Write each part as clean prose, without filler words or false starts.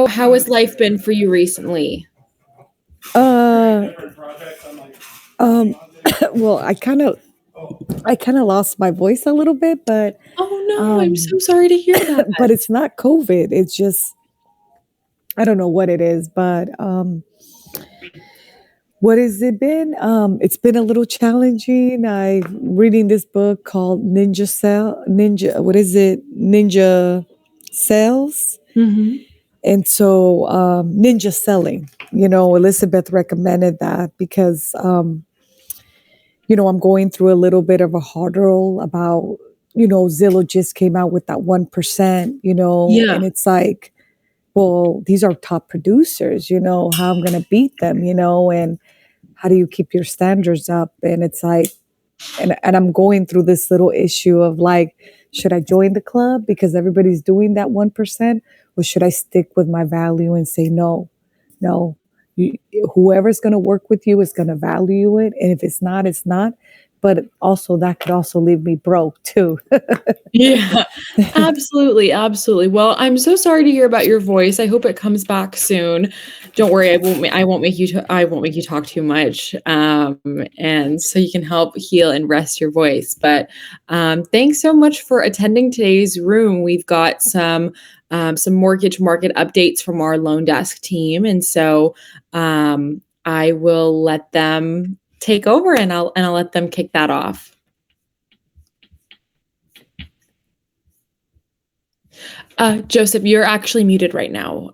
how has life been for you recently? Uh, um, well, I kind of lost my voice a little bit, Oh no, I'm um, so sorry to hear that. but it's not COVID. It's just I don't know what it is, but what has it been? It's been a little challenging. I'm reading this book called Ninja. What is it? Ninja Sales. Hmm. And so, ninja selling, Elizabeth recommended that because, I'm going through a little bit of a hurdle about, Zillow just came out with that 1%, Yeah. and it's like, well, these are top producers, how I'm going to beat them, and how do you keep your standards up? And it's like, and I'm going through this little issue of like, should I join the club because everybody's doing that 1%, or should I stick with my value and say no, no? You, whoever's going to work with you is going to value it, and if it's not, it's not. But also, that could also leave me broke too. Yeah, absolutely, absolutely. Well, I'm so sorry to hear about your voice. I hope it comes back soon. Don't worry, I won't make you I won't make you talk too much. And so you can help heal and rest your voice. But thanks so much for attending today's room. We've got some mortgage market updates from our loan desk team, and so I will let them take over, and I'll let them kick that off. Joseph, you're actually muted right now.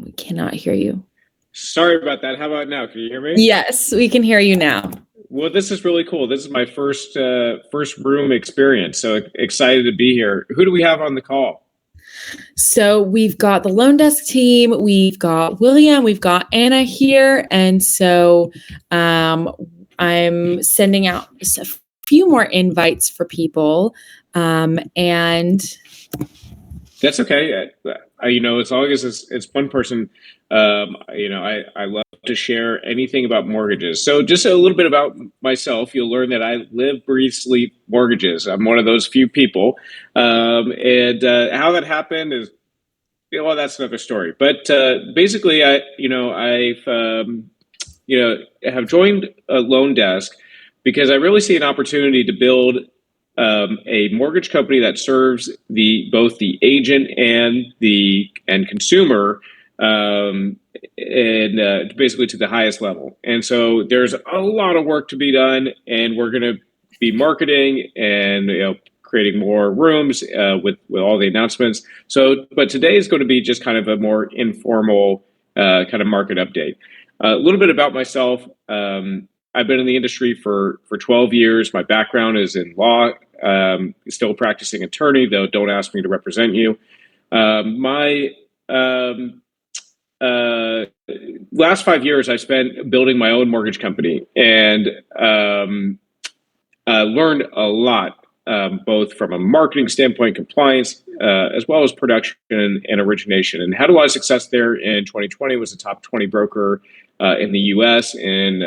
We cannot hear you. Sorry about that. How about now? Can you hear me? Yes, we can hear you now. Well, this is really cool. This is my first room experience. So excited to be here. Who do we have on the call? So we've got the loan desk team, we've got William, we've got Anna here, and so I'm sending out a few more invites for people, and that's okay. As long as it's one person, I love to share anything about mortgages. So just a little bit about myself. You'll learn that I live, breathe, sleep mortgages. I'm one of those few people. And how that happened is, well, that's another story. But basically, have joined a LoanDesk because I really see an opportunity to build a mortgage company that serves both the agent and the consumer, and basically to the highest level. And so there's a lot of work to be done, and we're going to be marketing and creating more rooms with all the announcements. So, but today is going to be just kind of a more informal kind of market update. A little bit about myself. I've been in the industry for 12 years. My background is in law, still a practicing attorney, though don't ask me to represent you. My last 5 years I spent building my own mortgage company, and learned a lot, both from a marketing standpoint, compliance, as well as production and origination, and had a lot of success there. In 2020, was a top 20 broker in the U.S. In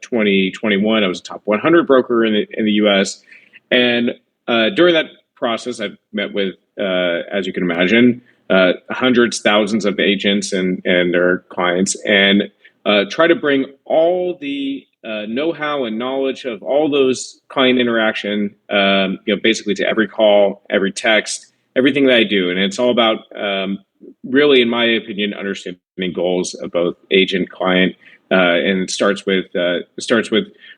2021, I was a top 100 broker in the U.S. And during that process, I've met with, as you can imagine, hundreds, thousands of agents and their clients, and try to bring all the know-how and knowledge of all those client interaction, basically to every call, every text, everything that I do. And it's all about, really, in my opinion, understanding goals of both agent, client, and it starts with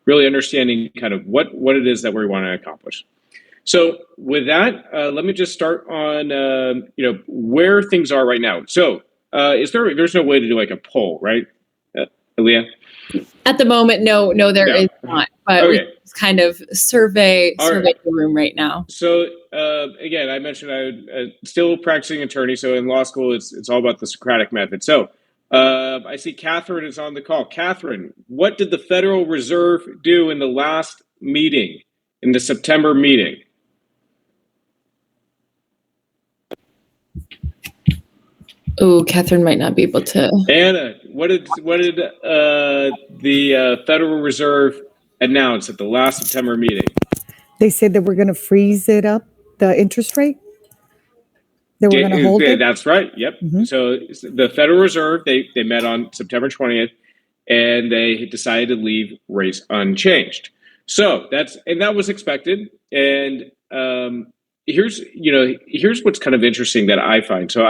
really understanding kind of what it is that we want to accomplish. So with that, let me just start on where things are right now. So there's no way to do like a poll, right, Aaliyah? At the moment, no, there is not. But okay. We just kind of survey the room right now. So again, I mentioned I'm still practicing attorney. So in law school, it's all about the Socratic method. So I see Catherine is on the call. Catherine, what did the Federal Reserve do in the last meeting, in the September meeting? Oh, Catherine might not be able to. Anna, what did the Federal Reserve announce at the last September meeting? They said that we're going to freeze it up, the interest rate. They were going to hold it? That's right. Yep. Mm-hmm. So the Federal Reserve, they met on September 20th, and they decided to leave rates unchanged. So that was expected. And here's what's kind of interesting that I find. So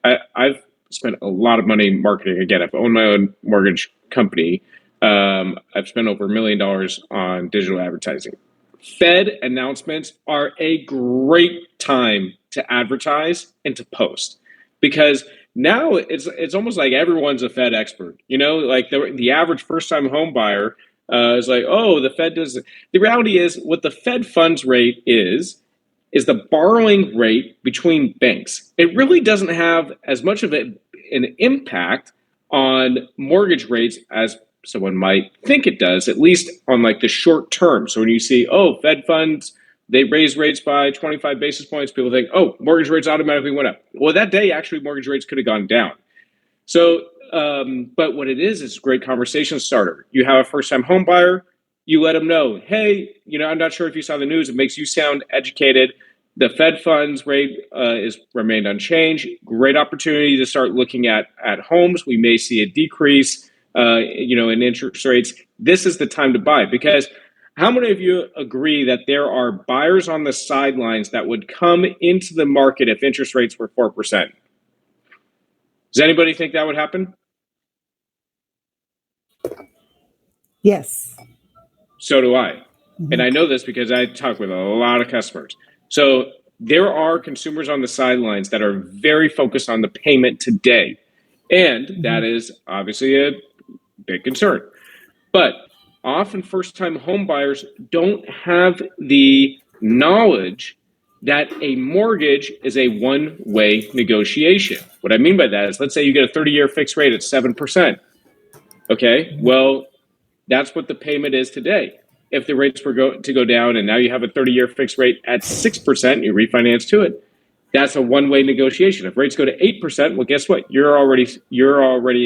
I've spent a lot of money in marketing. Again, I've owned my own mortgage company. I've spent over $1 million on digital advertising. Fed announcements are a great time to advertise and to post, because now it's almost like everyone's a Fed expert. Like the average first time home buyer is like, oh, the Fed does it. The reality is, what the Fed funds rate is the borrowing rate between banks. It really doesn't have as much of an impact on mortgage rates as someone might think it does, at least on like the short term. So when you see, oh, Fed funds, they raised rates by 25 basis points, people think, oh, mortgage rates automatically went up. Well, that day, actually, mortgage rates could have gone down. So, but what it is a great conversation starter. You have a first-time home buyer, you let them know, hey, I'm not sure if you saw the news, it makes you sound educated. The Fed funds rate is remained unchanged. Great opportunity to start looking at homes. We may see a decrease, in interest rates. This is the time to buy, because how many of you agree that there are buyers on the sidelines that would come into the market if interest rates were 4%? Does anybody think that would happen? Yes. So do I. Mm-hmm. And I know this because I talk with a lot of customers. So there are consumers on the sidelines that are very focused on the payment today. And mm-hmm. that is obviously a big concern. But often first-time home buyers don't have the knowledge that a mortgage is a one-way negotiation. What I mean by that is, let's say you get a 30-year fixed rate at 7%. Okay, well, that's what the payment is today. If the rates were to go down and now you have a 30-year fixed rate at 6%, you refinance to it, that's a one-way negotiation. If rates go to 8%, well, guess what? You're already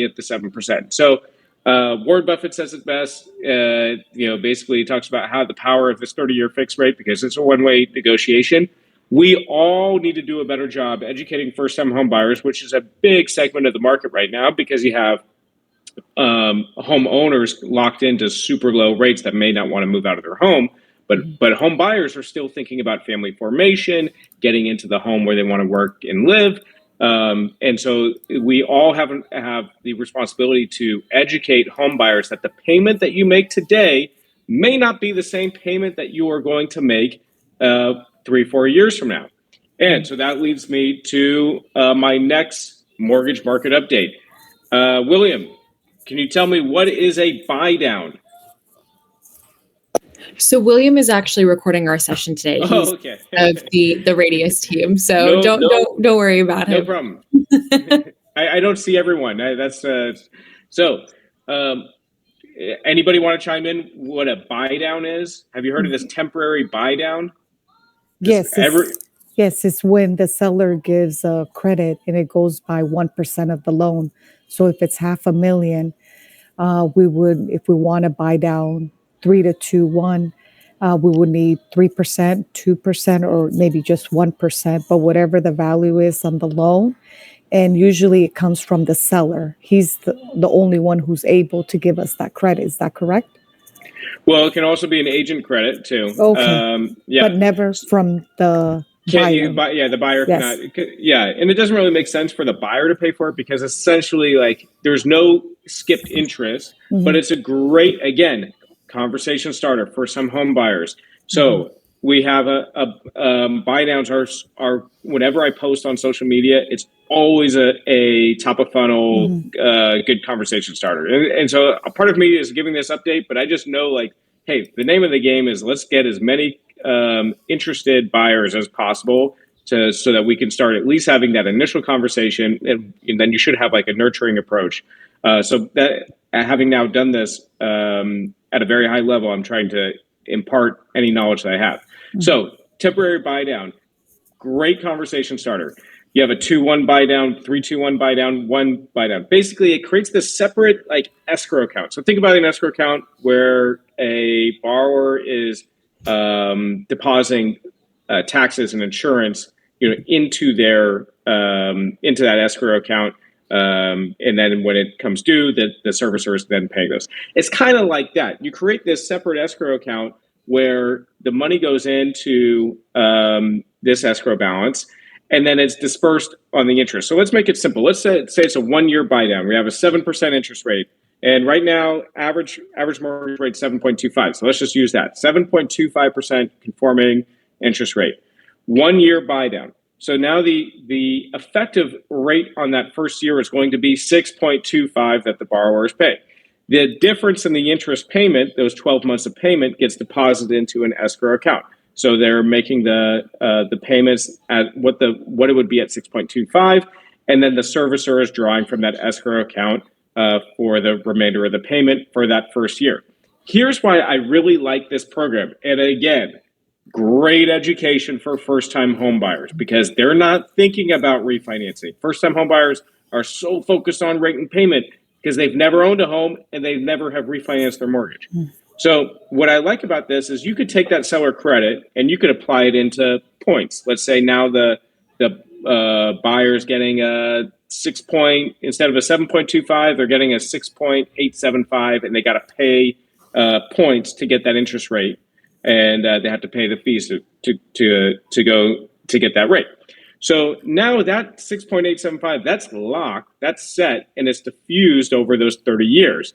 at the 7%. So Warren Buffett says it best. Basically, he talks about how the power of this 30-year fixed rate, because it's a one-way negotiation. We all need to do a better job educating first-time home buyers, which is a big segment of the market right now, because you have homeowners locked into super low rates that may not want to move out of their home. But home buyers are still thinking about family formation, getting into the home where they want to work and live. And so we all have the responsibility to educate home buyers that the payment that you make today may not be the same payment that you are going to make 3-4 years from now. And so that leads me to my next mortgage market update. William, can you tell me, what is a buy down? So William is actually recording our session today. He's okay. of the Radius team. So don't worry about him. No problem. I don't see everyone. Anybody want to chime in what a buy down is? Have you heard of this temporary buy down? Yes. It's when the seller gives a credit and it goes by 1% of the loan. So if it's $500,000, if we want to buy down 3 to 2, 1, we would need 3%, 2%, or maybe just 1%, but whatever the value is on the loan. And usually it comes from the seller. He's the only one who's able to give us that credit. Is that correct? Well, it can also be an agent credit too. Okay. But never from the buyer. The buyer cannot. Yeah, and it doesn't really make sense for the buyer to pay for it, because essentially, like, there's no skipped interest, but it's a great, again, conversation starter for some home buyers. So we have a buy downs are whenever I post on social media, it's always a top of funnel good conversation starter. And so a part of me is giving this update, but I just know, like, hey, the name of the game is let's get as many interested buyers as possible so that we can start at least having that initial conversation, and then you should have like a nurturing approach. So that, having now done this at a very high level, I'm trying to impart any knowledge that I have. So temporary buy down, great conversation starter. You have a 2-1 buy down, 3-2-1 buy down, 1 buy down. Basically, it creates this separate like escrow account. So think about an escrow account where a borrower is depositing taxes and insurance into that escrow account. And then when it comes due, the servicer is then paying those. It's kind of like that. You create this separate escrow account where the money goes into this escrow balance, and then it's dispersed on the interest. So let's make it simple. Let's say it's a 1-year buy down. We have a 7% interest rate. And right now, average mortgage rate 7.25. So let's just use that 7.25% conforming interest rate. 1-year buy down. So now the effective rate on that first year is going to be 6.25 that the borrower is paying. The difference in the interest payment, those 12 months of payment, gets deposited into an escrow account. So they're making the payments at what it would be at 6.25, and then the servicer is drawing from that escrow account for the remainder of the payment for that first year. Here's why I really like this program. And again, great education for first-time home buyers because they're not thinking about refinancing. First-time home buyers are so focused on rate and payment because they've never owned a home and they never have refinanced their mortgage. So what I like about this is you could take that seller credit and you could apply it into points. Let's say now the buyer's getting a 6 point, instead of a 7.25, they're getting a 6.875, and they got to pay points to get that interest rate, and they have to pay the fees to go to get that rate. So now that 6.875, that's locked, that's set, and it's diffused over those 30 years.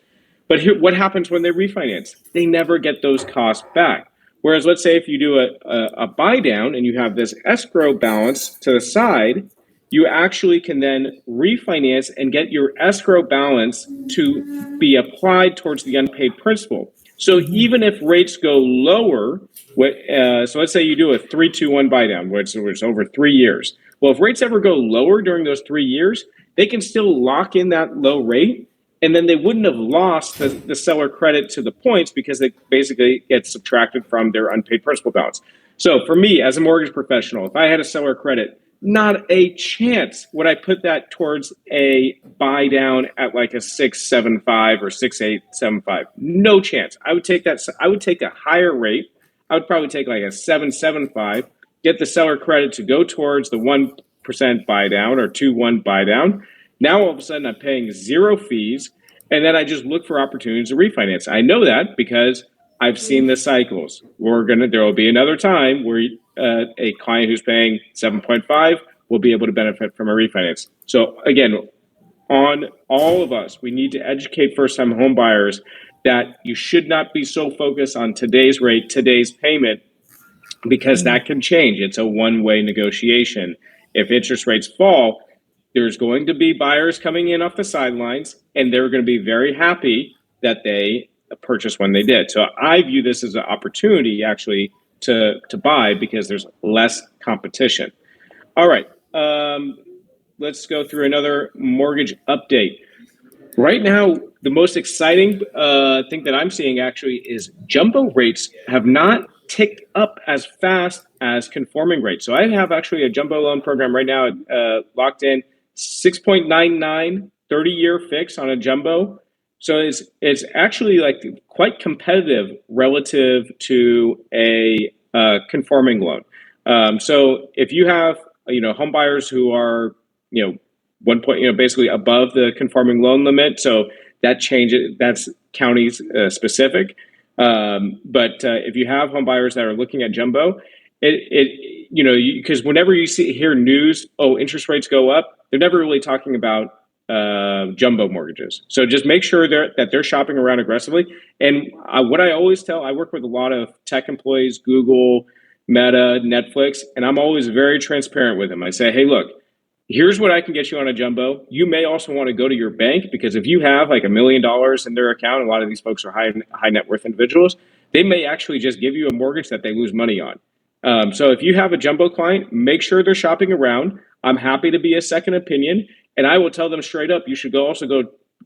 But what happens when they refinance? They never get those costs back. Whereas let's say if you do a buy down and you have this escrow balance to the side, you actually can then refinance and get your escrow balance to be applied towards the unpaid principal. So even if rates go lower, so let's say you do a 3-2-1 buy down, which is over 3 years. Well, if rates ever go lower during those 3 years, they can still lock in that low rate, and then they wouldn't have lost the seller credit to the points because they basically get subtracted from their unpaid principal balance. So for me, as a mortgage professional, if I had a seller credit, not a chance would I put that towards a buy down at like a 6.75 or 6.875. No chance. I would take that. I would take a higher rate. I would probably take like a 7.75, get the seller credit to go towards the 1% buy down or 2-1 buy down. Now all of a sudden I'm paying zero fees, and then I just look for opportunities to refinance. I know that because I've seen the cycles. There will be another time where a client who's paying 7.5 will be able to benefit from a refinance. So again, on all of us, we need to educate first-time home buyers that you should not be so focused on today's rate, today's payment, because that can change. It's a one-way negotiation. If interest rates fall, there's going to be buyers coming in off the sidelines, and they're going to be very happy that they purchased when they did. So I view this as an opportunity actually to buy because there's less competition. All right, let's go through another mortgage update. Right now, the most exciting thing that I'm seeing actually is jumbo rates have not ticked up as fast as conforming rates. So I have actually a jumbo loan program right now locked in 6.99 30-year fix on a jumbo. So it's actually like quite competitive relative to a conforming loan. So if you have home buyers who are basically above the conforming loan limit, so that changes. That's county specific. But if you have home buyers that are looking at jumbo, because whenever you hear news, interest rates go up, they're never really talking about jumbo mortgages. So just make sure that they're shopping around aggressively. And what I always tell, I work with a lot of tech employees, Google, Meta, Netflix, and I'm always very transparent with them. I say, hey, look, here's what I can get you on a jumbo. You may also want to go to your bank, because if you have like $1 million in their account, a lot of these folks are high net worth individuals, they may actually just give you a mortgage that they lose money on. So if you have a jumbo client, make sure they're shopping around. I'm happy to be a second opinion. And I will tell them straight up, you should also go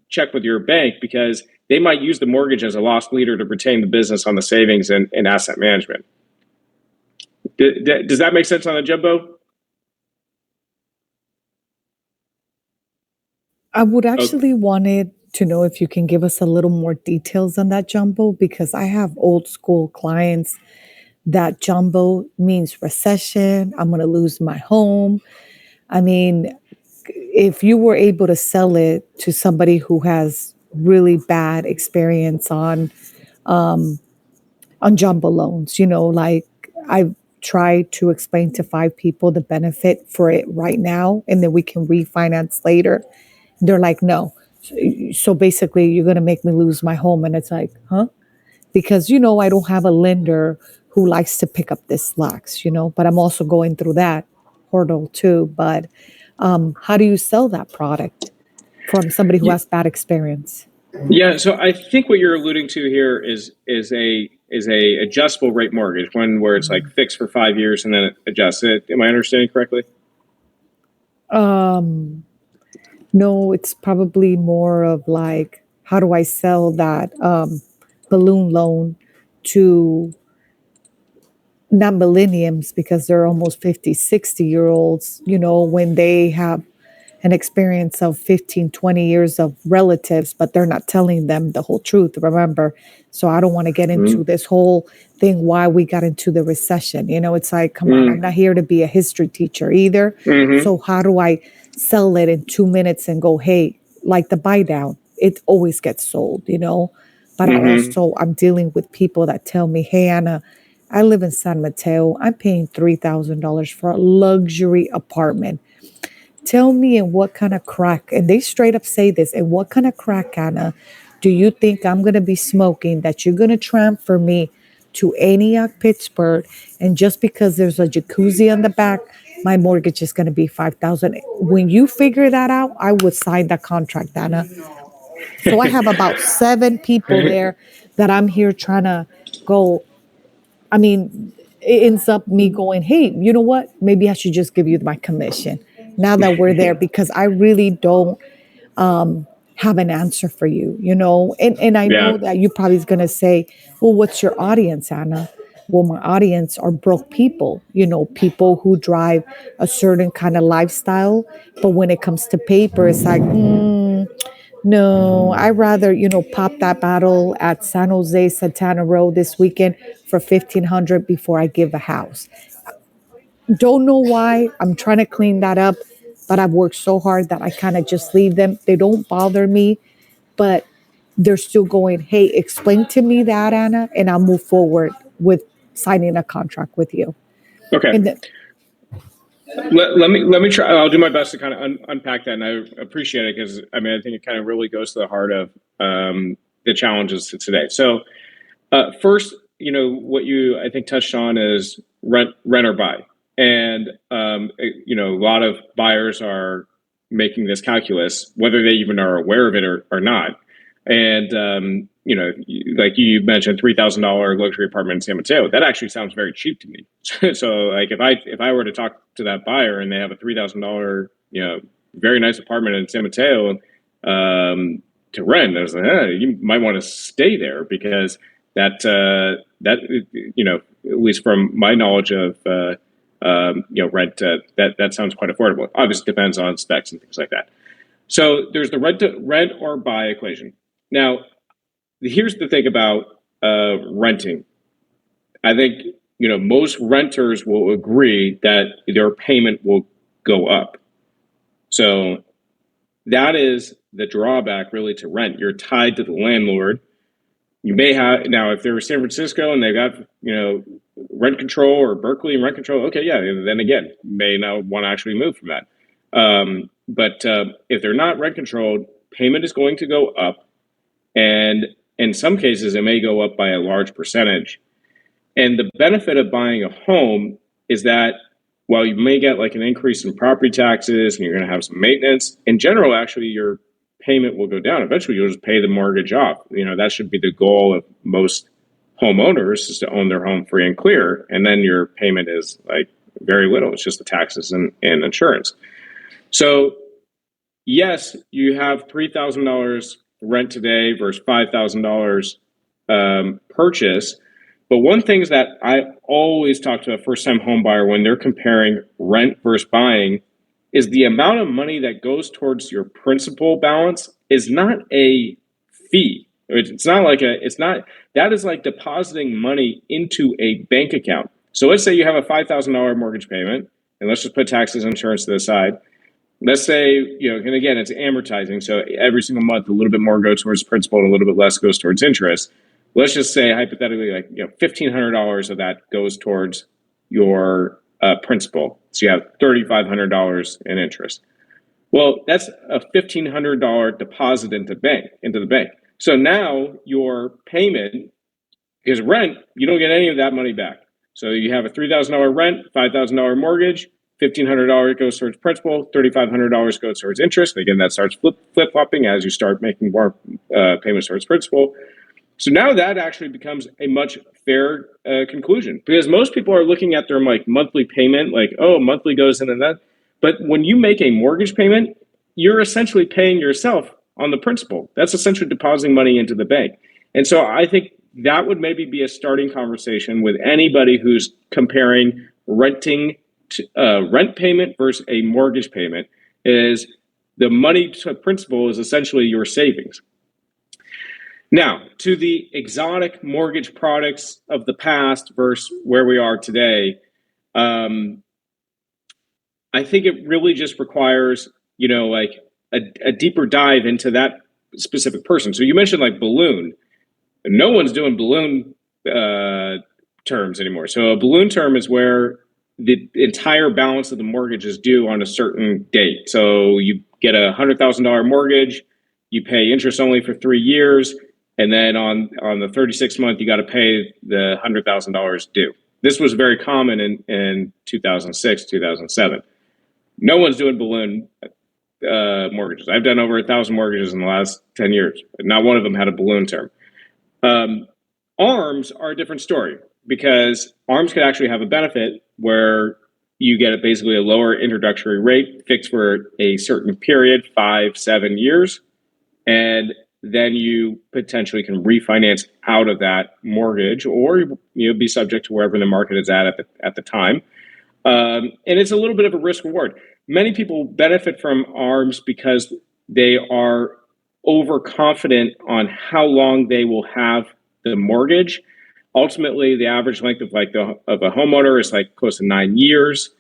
check with your bank, because they might use the mortgage as a loss leader to retain the business on the savings and asset management. Does that make sense on a jumbo? I would actually wanted to know if you can give us a little more details on that jumbo, because I have old school clients that jumbo means recession. I'm going to lose my home. I mean, if you were able to sell it to somebody who has really bad experience on jumbo loans, like I've tried to explain to 5 people the benefit for it right now, and then we can refinance later. They're like, no. So basically, you're going to make me lose my home. And it's like, huh? Because, I don't have a lender who likes to pick up this slacks, but I'm also going through that hurdle too. But how do you sell that product from somebody who has bad experience? Yeah, so I think what you're alluding to here is a adjustable rate mortgage, one where it's like fixed for 5 years and then it adjusts. Am I understanding correctly? Um, no, it's probably more of like, how do I sell that balloon loan to not millenniums because they're almost 50, 60 year olds, when they have an experience of 15, 20 years of relatives, but they're not telling them the whole truth, remember? So I don't want to get into this whole thing why we got into the recession. It's like, come on, I'm not here to be a history teacher either. Mm-hmm. So how do I sell it in 2 minutes and go, hey, like the buy down, it always gets sold, But I'm dealing with people that tell me, hey, Anna, I live in San Mateo. I'm paying $3,000 for a luxury apartment. Tell me in what kind of crack, and they straight up say this, in what kind of crack, Anna, do you think I'm going to be smoking that you're going to transfer me to Antioch, Pittsburgh, and just because there's a jacuzzi on the back, my mortgage is going to be 5,000. When you figure that out, I would sign that contract, Anna. So I have about 7 people there that I'm here trying to go. I mean, it ends up me going, hey, you know what? Maybe I should just give you my commission now that we're there because I really don't have an answer for you, And I Yeah. know that you probably is going to say, well, what's your audience, Anna? Well, my audience are broke people, people who drive a certain kind of lifestyle. But when it comes to paper, it's like, no, I rather, pop that bottle at San Jose Santana Row this weekend for 1,500 before I give a house. Don't know why. I'm trying to clean that up, but I've worked so hard that I kind of just leave them. They don't bother me, but they're still going, hey, explain to me that, Anna, and I'll move forward with signing a contract with you. Okay. And then, let me try. I'll do my best to kind of unpack that, and I appreciate it because I think it kind of really goes to the heart of the challenges to today. So first, what you I think touched on is rent or buy, and a lot of buyers are making this calculus whether they even are aware of it or not. And like you mentioned, $3,000 luxury apartment in San Mateo. That actually sounds very cheap to me. So, like if I were to talk to that buyer and they have a $3,000 very nice apartment in San Mateo to rent, I was like, you might want to stay there because that at least from my knowledge of rent, that sounds quite affordable. Obviously, depends on specs and things like that. So there's the rent or buy equation. Now, here's the thing about renting. I think most renters will agree that their payment will go up. So that is the drawback, really, to rent. You're tied to the landlord. You may have now if they're San Francisco and they've got rent control or Berkeley and rent control. Okay, yeah, then again, may not want to actually move from that. But if they're not rent controlled, payment is going to go up, and in some cases, it may go up by a large percentage. And the benefit of buying a home is that while you may get like an increase in property taxes and you're going to have some maintenance, in general, actually, your payment will go down. Eventually, you'll just pay the mortgage off. That should be the goal of most homeowners is to own their home free and clear. And then your payment is like very little. It's just the taxes and insurance. So yes, you have $3,000 rent today versus $5,000 purchase. But one thing is that I always talk to a first-time home buyer when they're comparing rent versus buying is the amount of money that goes towards your principal balance is not a fee. It's not like that is like depositing money into a bank account. So let's say you have a $5,000 mortgage payment, and let's just put taxes and insurance to the side. Let's say, and again, it's amortizing. So every single month, a little bit more goes towards principal and a little bit less goes towards interest. Let's just say hypothetically, like, $1,500 of that goes towards your principal. So you have $3,500 in interest. Well, that's a $1,500 deposit into the bank. So now your payment is rent. You don't get any of that money back. So you have a $3,000 rent, $5,000 mortgage, $1,500 goes towards principal, $3,500 goes towards interest. Again, that starts flip-flopping as you start making more payments towards principal. So now that actually becomes a much fair conclusion, because most people are looking at their like monthly payment, like, oh, monthly goes in and that. But when you make a mortgage payment, you're essentially paying yourself on the principal. That's essentially depositing money into the bank. And so I think that would maybe be a starting conversation with anybody who's comparing rent payment versus a mortgage payment, is the money to principal is essentially your savings. Now, to the exotic mortgage products of the past versus where we are today, I think it really just requires, like a deeper dive into that specific person. So you mentioned like balloon. No one's doing balloon terms anymore. So a balloon term is where the entire balance of the mortgage is due on a certain date. So you get a $100,000 mortgage, you pay interest only for 3 years, and then on the 36th month, you got to pay the $100,000 due. This was very common in 2006, 2007. No one's doing balloon mortgages. I've done over 1,000 mortgages in the last 10 years. Not one of them had a balloon term. ARMs are a different story, because ARMs could actually have a benefit where you get basically a lower introductory rate fixed for a certain period, 5-7 years, and then you potentially can refinance out of that mortgage, or be subject to wherever the market is at the time. And it's a little bit of a risk reward. Many people benefit from ARMs because they are overconfident on how long they will have the mortgage. Ultimately, the average length of a homeowner is like close to 9 years.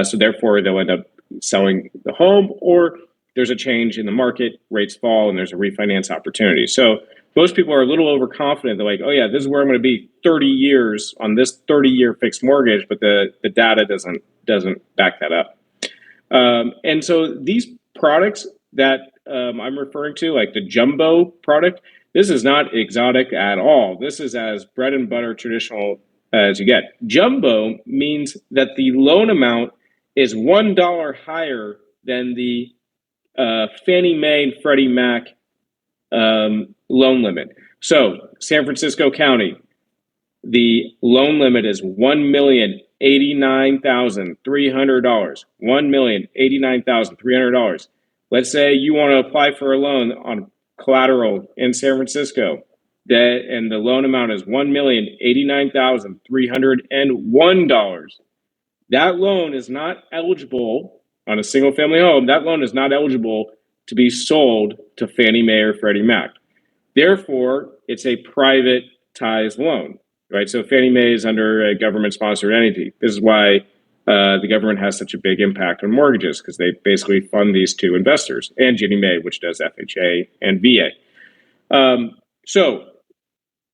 So therefore, they'll end up selling the home, or there's a change in the market, rates fall, and there's a refinance opportunity. So most people are a little overconfident. They're like, oh yeah, this is where I'm going to be 30 years on this 30-year fixed mortgage, but the data doesn't back that up. And so these products that I'm referring to, like the jumbo product, this is not exotic at all. This is as bread and butter traditional as you get. Jumbo means that the loan amount is $1 higher than the Fannie Mae and Freddie Mac loan limit. So San Francisco County, the loan limit is $1,089,300. $1,089,300. Let's say you want to apply for a loan on collateral in San Francisco, and the loan amount is $1,089,301. That loan is not eligible on a single family home. That loan is not eligible to be sold to Fannie Mae or Freddie Mac. Therefore, it's a privatized loan, right? So Fannie Mae is under a government-sponsored entity. This is why the government has such a big impact on mortgages, because they basically fund these two investors, and Ginnie Mae, which does FHA and VA. So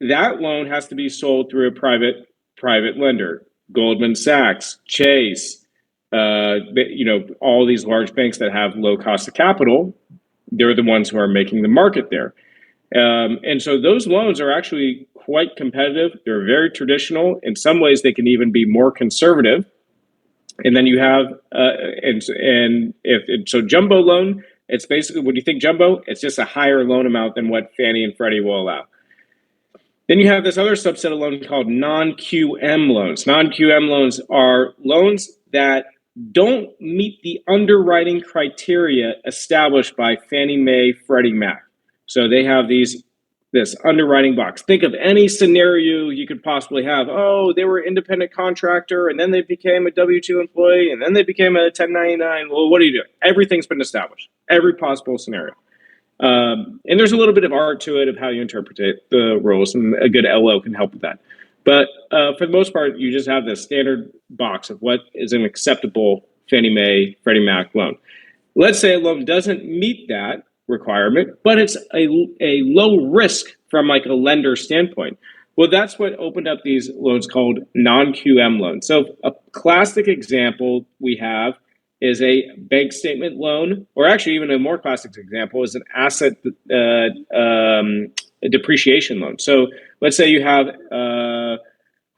that loan has to be sold through a private lender. Goldman Sachs, Chase, all these large banks that have low cost of capital, they're the ones who are making the market there. And so those loans are actually quite competitive. They're very traditional. In some ways, they can even be more conservative. And then you have, so jumbo loan, it's basically, when you think jumbo, it's just a higher loan amount than what Fannie and Freddie will allow. Then you have this other subset of loans called non-QM loans. Non-QM loans are loans that don't meet the underwriting criteria established by Fannie Mae, Freddie Mac. So they have this underwriting box. Think of any scenario you could possibly have. Oh, they were an independent contractor, and then they became a W-2 employee, and then they became a 1099. Well, what do you do? Everything's been established. Every possible scenario. And there's a little bit of art to it of how you interpret the rules, and a good LO can help with that. But for the most part, you just have the standard box of what is an acceptable Fannie Mae, Freddie Mac loan. Let's say a loan doesn't meet that requirement, but it's a low risk from like a lender standpoint. Well, that's what opened up these loans called non-QM loans. So a classic example we have is a bank statement loan, or actually even a more classic example is an asset depreciation loan. So let's say you have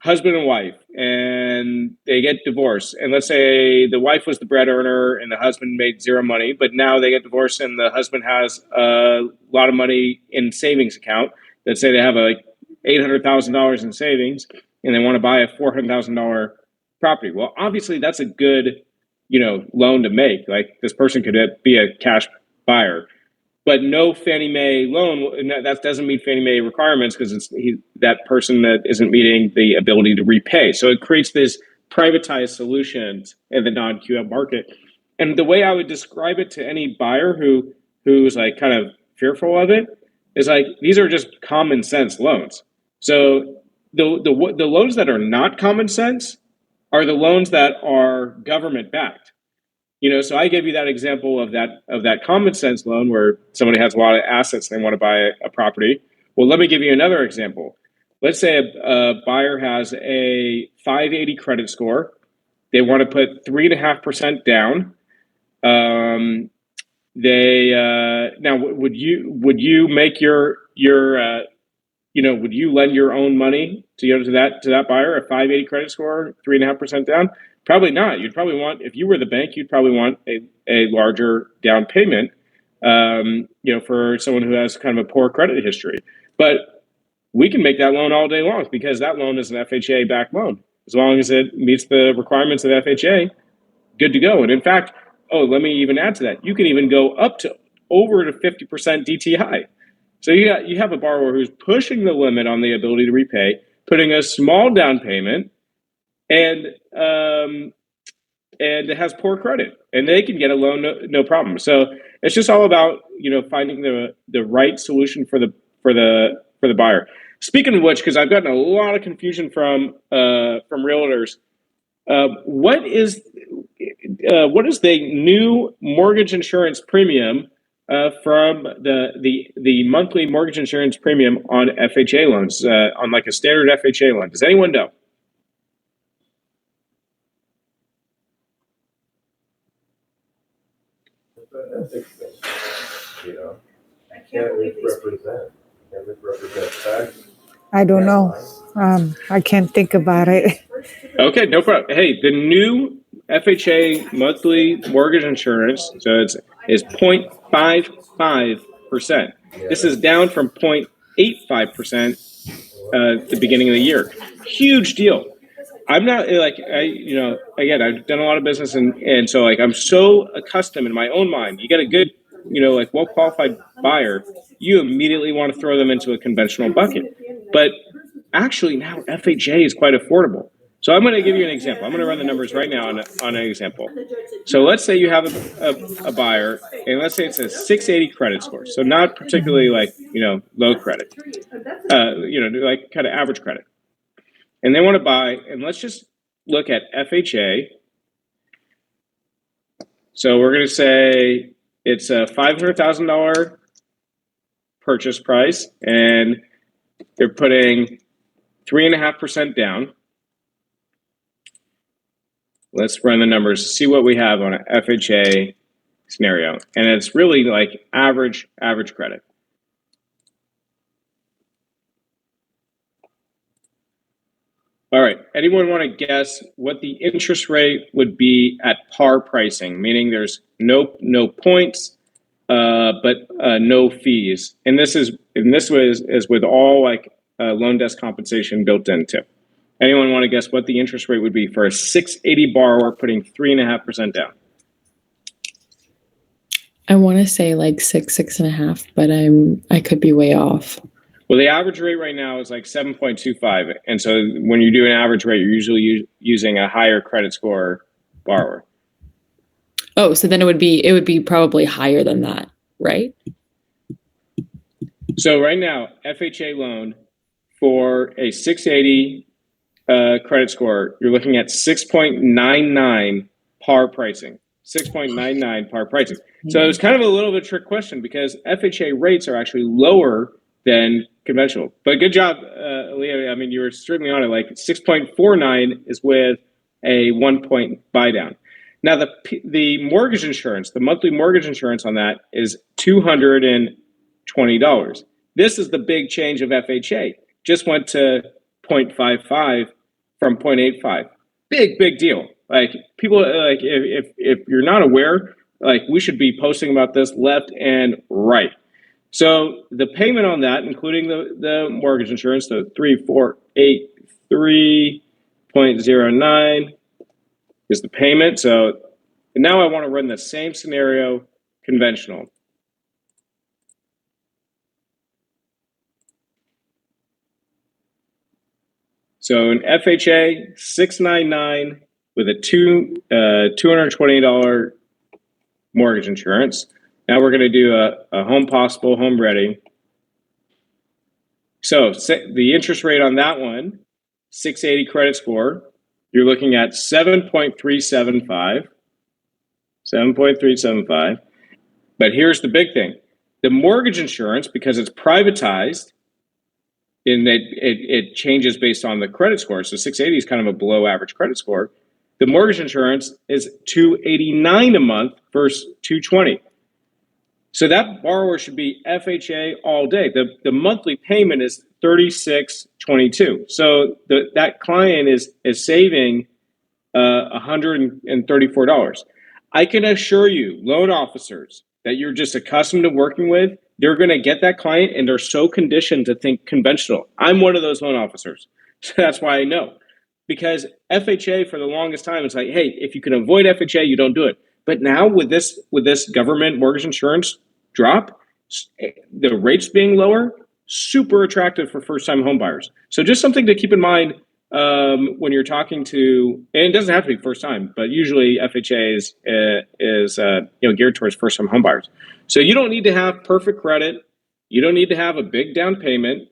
husband and wife, and they get divorced. And let's say the wife was the bread earner and the husband made zero money, but now they get divorced and the husband has a lot of money in savings account. Let's say they have like $800,000 in savings and they want to buy a $400,000 property. Well, obviously that's a good, loan to make. Like this person could be a cash buyer. But no Fannie Mae loan, that doesn't meet Fannie Mae requirements because that person that isn't meeting the ability to repay. So it creates this privatized solutions in the non-QM market. And the way I would describe it to any buyer who's like kind of fearful of it is like, these are just common sense loans. So the loans that are not common sense are the loans that are government backed. So I gave you that example of that common sense loan where somebody has a lot of assets and they want to buy a property. Well, let me give you another example. Let's say a buyer has a 580 credit score. They want to put 3.5% down. Now would you make would you lend your own money to that buyer, a 580 credit score, 3.5% down? Probably not. You'd probably want, if you were the bank, you'd probably want a larger down payment, for someone who has kind of a poor credit history. But we can make that loan all day long because that loan is an FHA backed loan. As long as it meets the requirements of FHA, good to go. And in fact, let me even add to that. You can even go up to over to 50% DTI. So you have a borrower who's pushing the limit on the ability to repay, putting a small down payment, and it has poor credit, and they can get a loan no problem. So it's just all about finding the right solution for the buyer. Speaking of which, because I've gotten a lot of confusion from realtors, what is the new mortgage insurance premium from the monthly mortgage insurance premium on FHA loans, on like a standard FHA loan? Does anyone know? I can't misrepresent. Can't misrepresent facts. I don't know. I can't think about it. Okay, no problem. Hey, the new FHA monthly mortgage insurance, so is 0.55%. This is down from 0.85% at the beginning of the year. Huge deal. I'm not like again, I've done a lot of business and so like I'm so accustomed in my own mind. You get a good, like well qualified buyer, you immediately want to throw them into a conventional bucket. But actually now FHA is quite affordable. So I'm going to give you an example. I'm going to run the numbers right now on an example. So let's say you have a buyer, and let's say it's a 680 credit score. So not particularly like, low credit, like kind of average credit. And they want to buy, and let's just look at FHA. So we're going to say it's a $500,000 purchase price, and they're putting 3.5% down. Let's run the numbers to see what we have on an FHA scenario. And it's really like average credit. All right, anyone want to guess what the interest rate would be at par pricing, meaning there's no points, but no fees. And this is with all like LoanDesk compensation built in too. Anyone want to guess what the interest rate would be for a 680 borrower putting 3.5% down? I want to say like 6.5, but I could be way off. Well, the average rate right now is like 7.25. And so when you do an average rate, you're usually using a higher credit score borrower. Oh, so then it would be probably higher than that, right? So right now, FHA loan for a 680 credit score, you're looking at 6.99 par pricing. 6.99 par pricing. So it's kind of a little bit of a trick question because FHA rates are actually lower than conventional. But good job, Leah. I mean, you were certainly on it. Like 6.49 is with a 1 point buy down. Now the mortgage insurance, the monthly mortgage insurance on that is $220. This is the big change of FHA. Just went to 0.55 from 0.85. Big deal. Like people, like if you're not aware, like we should be posting about this left and right. So the payment on that, including the mortgage insurance, the 3483.09 is the payment. So now I want to run the same scenario conventional. So an FHA 699 with a $220 mortgage insurance. Now we're going to do a home possible, home ready. So the interest rate on that one, 680 credit score, you're looking at 7.375. 7.375. But here's the big thing. The mortgage insurance, because it's privatized, and it changes based on the credit score. So 680 is kind of a below average credit score. The mortgage insurance is $289 a month versus $220. So that borrower should be FHA all day. The monthly payment is $36.22. So that client is saving $134. I can assure you, loan officers that you're just accustomed to working with, they're going to get that client and they're so conditioned to think conventional. I'm one of those loan officers. So that's why I know. Because FHA for the longest time, it's like, hey, if you can avoid FHA, you don't do it. But now with this government mortgage insurance drop, the rates being lower, super attractive for first-time home buyers. So just something to keep in mind when you're talking to, and it doesn't have to be first time, but usually FHA is geared towards first-time home buyers. So you don't need to have perfect credit, you don't need to have a big down payment,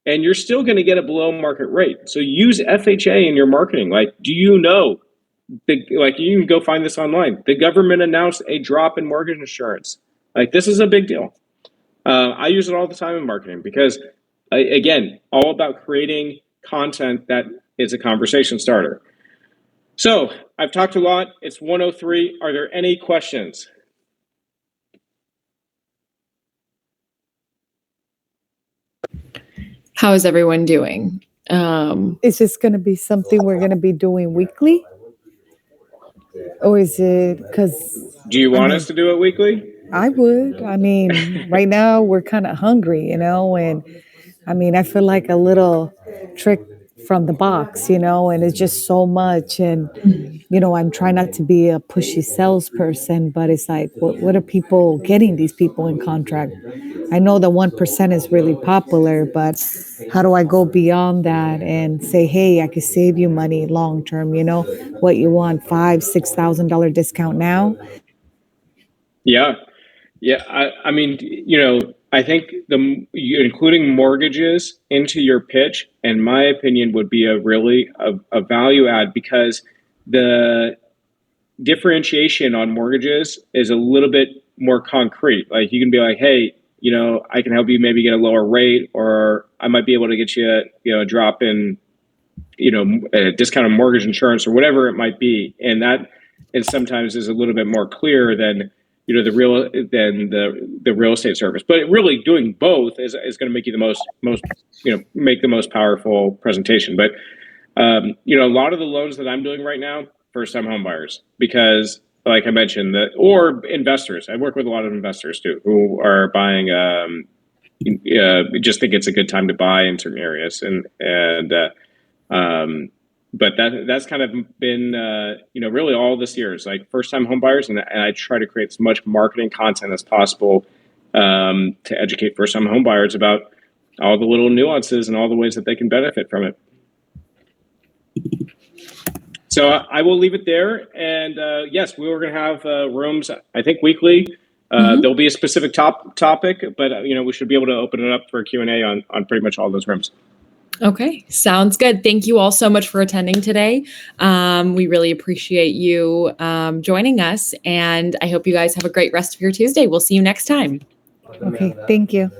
and you're still going to get a below market rate. So use FHA in your marketing. Like, do you know? Like, you can go find this online. The government announced a drop in mortgage insurance. Like, this is a big deal. I use it all the time in marketing because, again, all about creating content that is a conversation starter. So I've talked a lot. It's 1:03. Are there any questions? How is everyone doing? Is this going to be something we're going to be doing weekly? Or is it because... Do you want us to do it weekly? I would. I mean, right now we're kind of hungry, and I mean, I feel like a little trick from the box, and it's just so much. And, I'm trying not to be a pushy salesperson, but it's like, what are people getting these people in contract? I know the 1% is really popular, but how do I go beyond that and say, hey, I could save you money long term, what you want, $5,000-$6,000 discount now? Yeah. I mean, I think including mortgages into your pitch, in my opinion, would be a value add because the differentiation on mortgages is a little bit more concrete. Like you can be like, hey, I can help you maybe get a lower rate, or I might be able to get you a drop in, a discounted mortgage insurance or whatever it might be. And that is sometimes is a little bit more clear than the real estate service. But really doing both is going to make you the most make the most powerful presentation. But a lot of the loans that I'm doing right now, first time home buyers, because like I mentioned, or investors. I work with a lot of investors too who are buying. Just think it's a good time to buy in certain areas, but that's kind of been really all this year is like first time home buyers, and I try to create as much marketing content as possible to educate first time home buyers about all the little nuances and all the ways that they can benefit from it. So I will leave it there, and yes, we were going to have rooms, I think weekly. There'll be a specific topic, but we should be able to open it up for Q&A on pretty much all those rooms. Okay, sounds good. Thank you all so much for attending today. We really appreciate you joining us, and I hope you guys have a great rest of your Tuesday. We'll see you next time. Okay, thank you.